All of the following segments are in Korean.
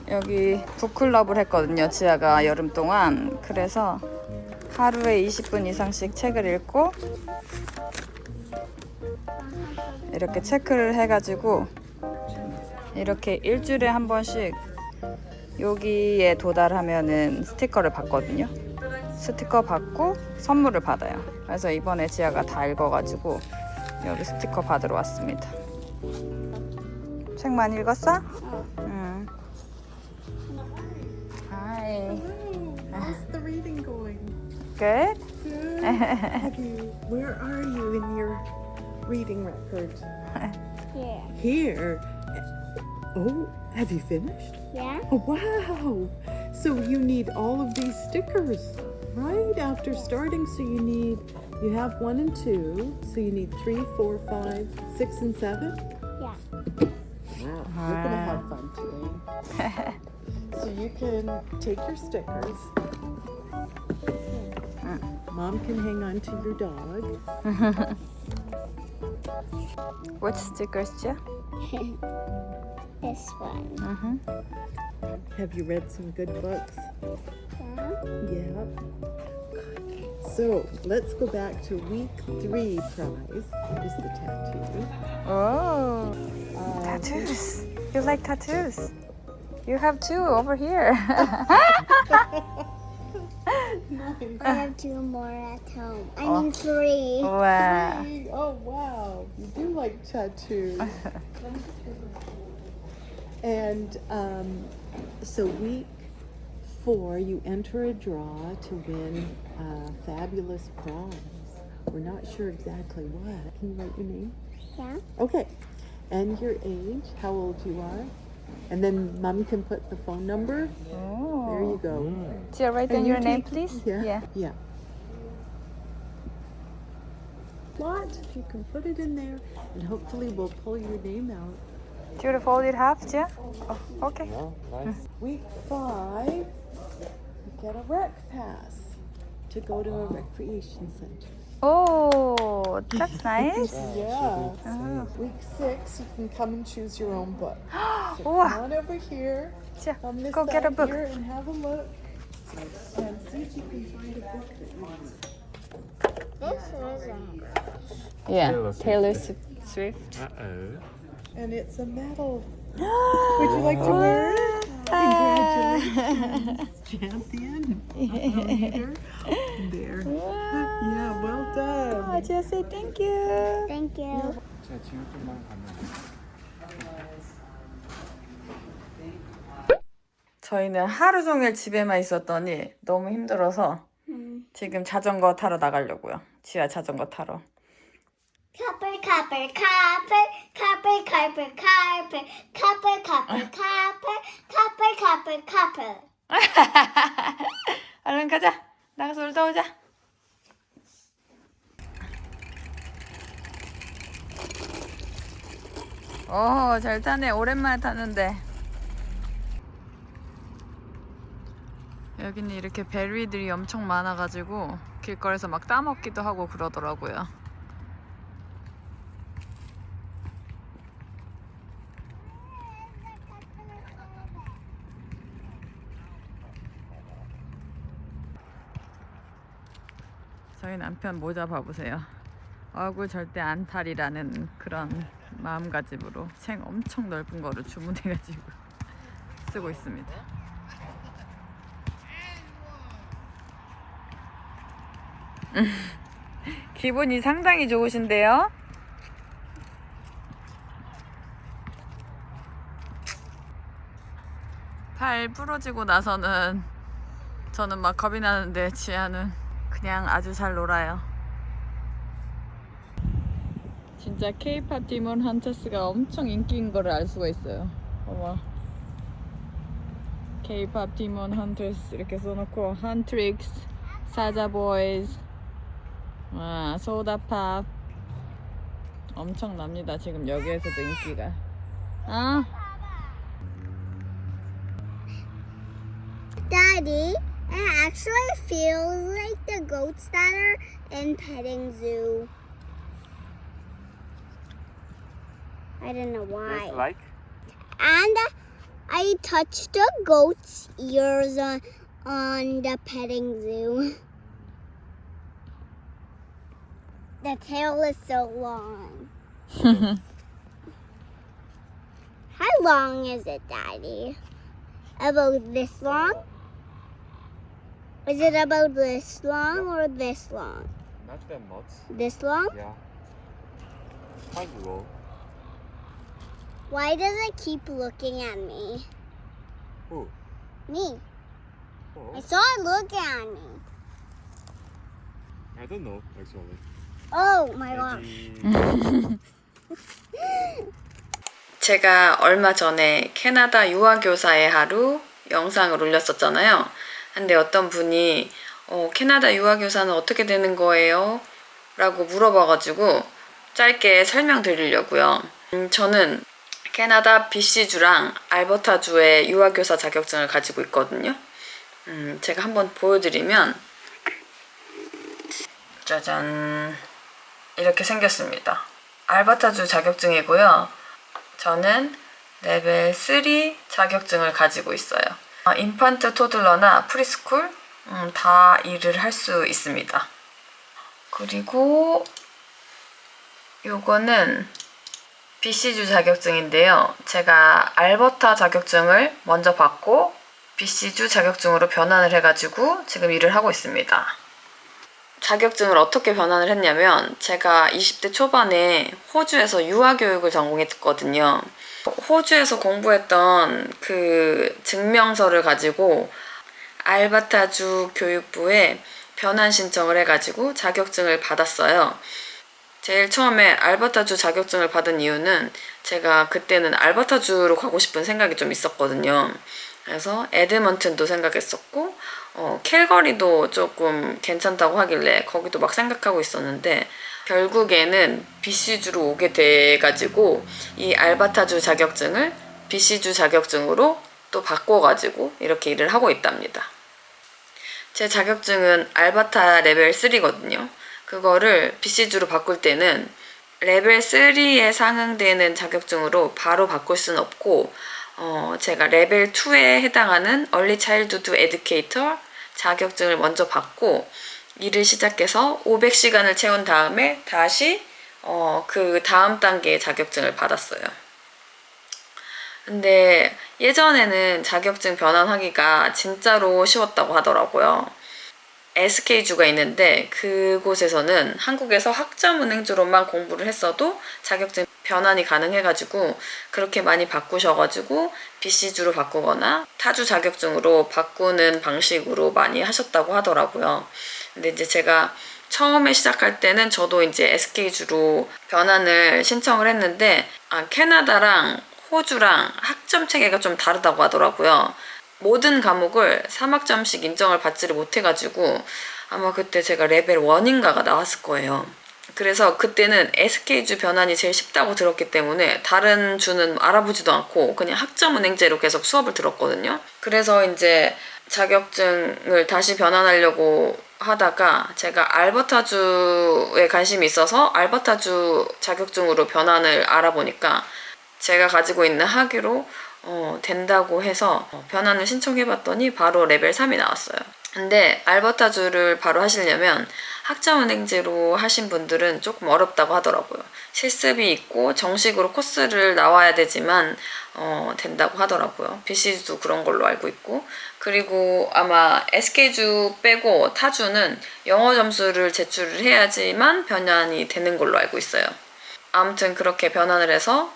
여기 북클럽을 했거든요. 지아가 여름 동안. 그래서 하루에 20분 이상씩 책을 읽고 이렇게 체크를 해가지고 이렇게 일주일에 한 번씩 여기에 도달하면은 스티커를 받거든요. 스티커 받고 선물을 받아요. 그래서 이번에 지아가 다 읽어가지고 여기 스티커 받으러 왔습니다. 책 많이 읽었어? 응. Hi. How's the reading going? Good? Good. Where are you in your reading record? Here. Here. Oh, have you finished? Yeah? Oh, wow. So you need all of these stickers, right? After starting, so you have 1 and 2, so you need 3, 4, 5, 6, and 7? Yeah. Wow, you're gonna have fun today. So you can take your stickers. Mom can hang on to your dog. Which stickers, Gia? This one. Mm-hmm. Have you read some good books? Yeah. Yeah. So let's go back to week 3 prize. Is the tattoo. Oh, tattoos. You like tattoos? You have 2 over here. I have 2 more at home. I mean 3. Wow. Oh wow, you do like tattoos. And so week 4, you enter a draw to win a fabulous prize. We're not sure exactly what. Can you write your name? Yeah. Okay. And your age, how old you are. And then Mom can put the phone number. There you go. Gia, write down And your you name, take- please. Yeah. Yeah. Plot, you can put it in there, and hopefully we'll pull your name out. Do you fold it half, Gia? Oh, okay. Week 5, you get a rec pass to go to a recreation center. Oh, that's nice. Yeah. Week 6, you can come and choose your own book. So Wow. come on over here. Gia, On this go get a side book. here and have a look. And see if you can find a book that you want. This is Yeah, Taylor Swift. And it's a medal. Would you like to wear it? Congratulations, champion. Leader. There. Yeah, well done. Gia, say thank you. Thank you. 제가 지금 좀만 가면 저희는 하루 종일 집에만 있었더니 너무 힘들어서 지금 자전거 타러 나가려고요. 지하 자전거 타러. Copper, copper, copper, copper, copper, copper, copper, copper, copper, copper, copper, copper. 얼른 가자. 나가서 놀다 오자. 오, 잘 타네. 오랜만에 타는데. 여기는 이렇게 베리들이 엄청 많아가지고 길거리에서 막 따먹기도 하고 그러더라고요. 저희 남편 모자 봐보세요. 얼굴 절대 안 탈이라는 그런 마음가짐으로 책 엄청 넓은 거를 주문해가지고 쓰고 있습니다. 기분이 상당히 좋으신데요? 팔 부러지고 나서는 저는 막 겁이 나는데 지아는 그냥 아주 잘 놀아요. 진짜 K-pop 디몬 헌터스가 엄청 인기인 거를 알 수가 있어요. 어머. K-pop 디몬 헌터스 이렇게 써놓고 헌트릭스, 사자 보이즈, 와, 소다팝 엄청납니다. 지금 여기에서도 인기가. 아, Daddy, it actually feels like the goats that are in petting zoo. I don't know why. It's like And I touched the goat's ears on the petting zoo. The tail is so long. How long is it, Daddy? About this long? Is it about this long or this long? Not that much. This long? Yeah. Quite low. Why does it keep looking at me? Who? Me. I Oh, saw it looking at me. I don't know actually. Oh my gosh. Maybe 제가 얼마 전에 캐나다 유아교사의 하루 영상을 올렸었잖아요. 근데 어떤 분이 캐나다 유아교사는 어떻게 되는 거예요? 라고 물어봐가지고 짧게 설명드리려고요. 저는 캐나다 BC주랑 알버타주의 유아교사 자격증을 가지고 있거든요. 제가 한번 보여드리면 짜잔, 이렇게 생겼습니다. 알버타주 자격증이고요. 저는 레벨 3 자격증을 가지고 있어요. 인판트 토들러나 프리스쿨 다 일을 할 수 있습니다. 그리고 요거는 BC주 자격증인데요. 제가 알버타 자격증을 먼저 받고 BC주 자격증으로 변환을 해가지고 지금 일을 하고 있습니다. 자격증을 어떻게 변환을 했냐면 제가 20대 초반에 호주에서 유아교육을 전공했거든요. 호주에서 공부했던 그 증명서를 가지고 알버타주 교육부에 변환 신청을 해가지고 자격증을 받았어요. 제일 처음에 알버타주 자격증을 받은 이유는 제가 그때는 알버타주로 가고 싶은 생각이 좀 있었거든요. 그래서 에드먼튼도 생각했었고 캘거리도 조금 괜찮다고 하길래 거기도 막 생각하고 있었는데 결국에는 BC주로 오게 돼가지고 이 알버타주 자격증을 BC주 자격증으로 또 바꿔가지고 이렇게 일을 하고 있답니다. 제 자격증은 알버타 레벨 3거든요. 그거를 BC주로 바꿀 때는 레벨 3에 상응되는 자격증으로 바로 바꿀 수는 없고 제가 레벨 2에 해당하는 얼리 차일드드 에듀케이터 자격증을 먼저 받고 일을 시작해서 500시간을 채운 다음에 다시 그 다음 단계의 자격증을 받았어요. 근데 예전에는 자격증 변환하기가 진짜로 쉬웠다고 하더라고요. SK주가 있는데 그곳에서는 한국에서 학점은행주로만 공부를 했어도 자격증 변환이 가능해가지고 그렇게 많이 바꾸셔가지고 BC주로 바꾸거나 타주 자격증으로 바꾸는 방식으로 많이 하셨다고 하더라고요. 근데 이제 제가 처음에 시작할 때는 저도 이제 SK주로 변환을 신청을 했는데 캐나다랑 호주랑 학점 체계가 좀 다르다고 하더라고요. 모든 과목을 3학점씩 인정을 받지를 못해가지고 아마 그때 제가 레벨 1인가가 나왔을 거예요. 그래서 그때는 SK주 변환이 제일 쉽다고 들었기 때문에 다른 주는 알아보지도 않고 그냥 학점은행제로 계속 수업을 들었거든요. 그래서 이제 자격증을 다시 변환하려고 하다가 제가 알버타주에 관심이 있어서 알버타주 자격증으로 변환을 알아보니까 제가 가지고 있는 학위로 된다고 해서 변환을 신청해봤더니 바로 레벨 3이 나왔어요. 근데 알버타주를 바로 하시려면 학점은행제로 하신 분들은 조금 어렵다고 하더라고요. 실습이 있고 정식으로 코스를 나와야 되지만 된다고 하더라고요. BC주도 그런 걸로 알고 있고 그리고 아마 SK주 빼고 타주는 영어 점수를 제출을 해야지만 변환이 되는 걸로 알고 있어요. 아무튼 그렇게 변환을 해서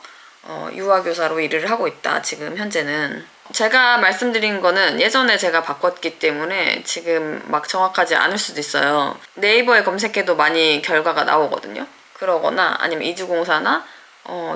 유아교사로 일을 하고 있다. 지금 현재는 제가 말씀드린 거는 예전에 제가 바꿨기 때문에 지금 막 정확하지 않을 수도 있어요. 네이버에 검색해도 많이 결과가 나오거든요. 그러거나 아니면 이주공사나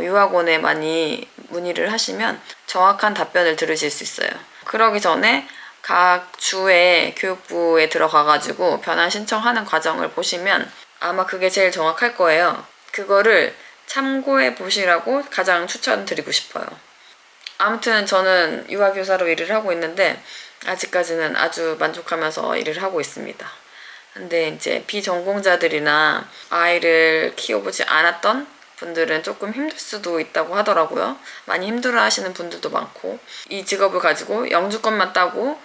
유학원에 많이 문의를 하시면 정확한 답변을 들으실 수 있어요. 그러기 전에 각 주의 교육부에 들어가가지고 변환 신청하는 과정을 보시면 아마 그게 제일 정확할 거예요. 그거를 참고해 보시라고 가장 추천드리고 싶어요. 아무튼 저는 유아교사로 일을 하고 있는데 아직까지는 아주 만족하면서 일을 하고 있습니다. 근데 이제 비전공자들이나 아이를 키워보지 않았던 분들은 조금 힘들 수도 있다고 하더라고요. 많이 힘들어 하시는 분들도 많고, 이 직업을 가지고 영주권만 따고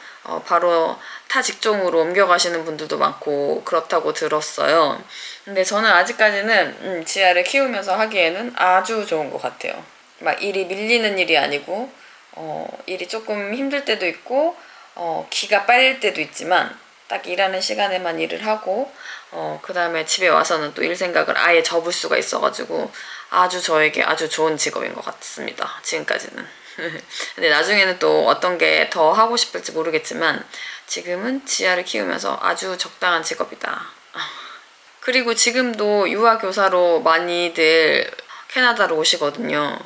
바로 타 직종으로 옮겨가시는 분들도 많고 그렇다고 들었어요. 근데 저는 아직까지는 지아를 키우면서 하기에는 아주 좋은 것 같아요. 막 일이 밀리는 일이 아니고 일이 조금 힘들 때도 있고 기가 빨릴 때도 있지만 딱 일하는 시간에만 일을 하고 그 다음에 집에 와서는 또 일 생각을 아예 접을 수가 있어가지고 아주 저에게 아주 좋은 직업인 것 같습니다. 지금까지는. 근데 나중에는 또 어떤 게 더 하고 싶을지 모르겠지만 지금은 지아를 키우면서 아주 적당한 직업이다. 그리고 지금도 유아교사로 많이들 캐나다로 오시거든요.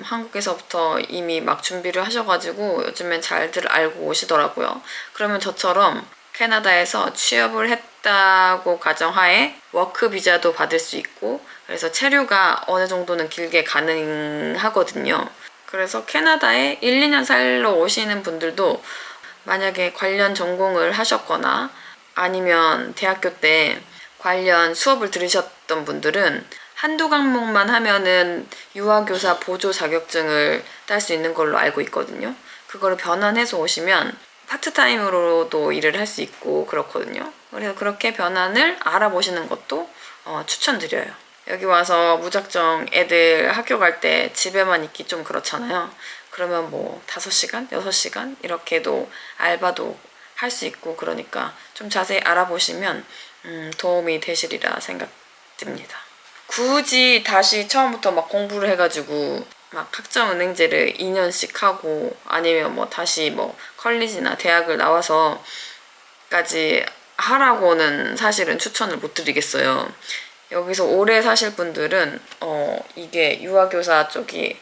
한국에서부터 이미 막 준비를 하셔가지고 요즘엔 잘들 알고 오시더라고요. 그러면 저처럼 캐나다에서 취업을 했다고 가정하에 워크 비자도 받을 수 있고 그래서 체류가 어느 정도는 길게 가능하거든요. 그래서 캐나다에 1, 2년 살러 오시는 분들도 만약에 관련 전공을 하셨거나 아니면 대학교 때 관련 수업을 들으셨던 분들은 한두 과목만 하면은 유아교사 보조 자격증을 딸 수 있는 걸로 알고 있거든요. 그거를 변환해서 오시면 파트타임으로도 일을 할 수 있고 그렇거든요. 그래서 그렇게 변환을 알아보시는 것도 추천드려요. 여기 와서 무작정 애들 학교 갈 때 집에만 있기 좀 그렇잖아요. 그러면 뭐 5시간, 6시간 이렇게도 알바도 할 수 있고 그러니까 좀 자세히 알아보시면 도움이 되시리라 생각됩니다. 굳이 다시 처음부터 막 공부를 해가지고 막 학점은행제를 2년씩 하고 아니면 뭐 다시 뭐 컬리지나 대학을 나와서까지 하라고는 사실은 추천을 못 드리겠어요. 여기서 오래 사실 분들은 이게 유아교사 쪽이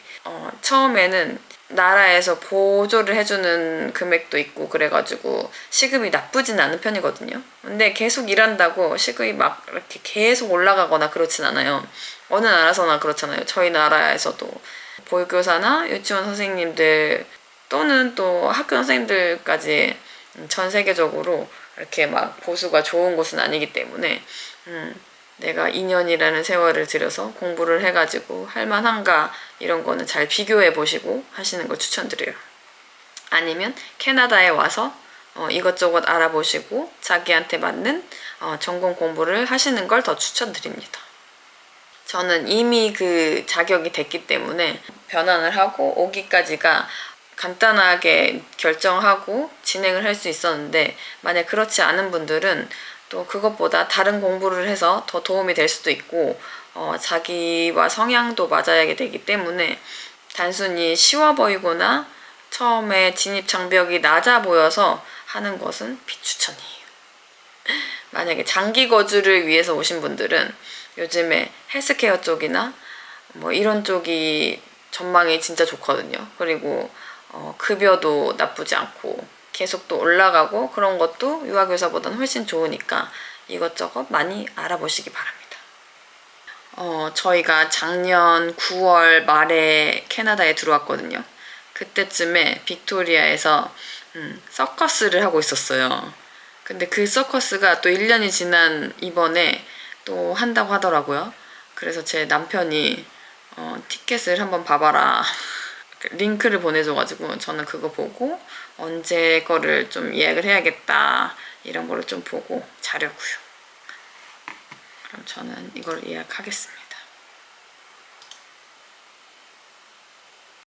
처음에는 나라에서 보조를 해주는 금액도 있고 그래가지고 시급이 나쁘진 않은 편이거든요. 근데 계속 일한다고 시급이 막 이렇게 계속 올라가거나 그렇진 않아요. 어느 나라서나 그렇잖아요. 저희 나라에서도 보육교사나 유치원 선생님들 또는 또 학교 선생님들까지 전 세계적으로 이렇게 막 보수가 좋은 곳은 아니기 때문에 내가 2년이라는 세월을 들여서 공부를 해가지고 할만한가 이런 거는 잘 비교해 보시고 하시는 걸 추천드려요. 아니면 캐나다에 와서 이것저것 알아보시고 자기한테 맞는 전공 공부를 하시는 걸 더 추천드립니다. 저는 이미 그 자격이 됐기 때문에 변환을 하고 오기까지가 간단하게 결정하고 진행을 할 수 있었는데 만약 그렇지 않은 분들은 또 그것보다 다른 공부를 해서 더 도움이 될 수도 있고 자기와 성향도 맞아야 되기 때문에 단순히 쉬워 보이거나 처음에 진입 장벽이 낮아 보여서 하는 것은 비추천이에요. 만약에 장기 거주를 위해서 오신 분들은 요즘에 헬스케어 쪽이나 뭐 이런 쪽이 전망이 진짜 좋거든요. 그리고 급여도 나쁘지 않고 계속 또 올라가고 그런 것도 유아교사보다는 훨씬 좋으니까 이것저것 많이 알아보시기 바랍니다. 저희가 작년 9월 말에 캐나다에 들어왔거든요. 그때쯤에 빅토리아에서 서커스를 하고 있었어요. 근데 그 서커스가 또 1년이 지난 이번에 또 한다고 하더라고요. 그래서 제 남편이 티켓을 한번 봐봐라. 링크를 보내줘가지고 저는 그거 보고 언제 거를 좀 예약을 해야겠다 이런 거를 좀 보고 자려고요. 그럼 저는 이걸 예약하겠습니다.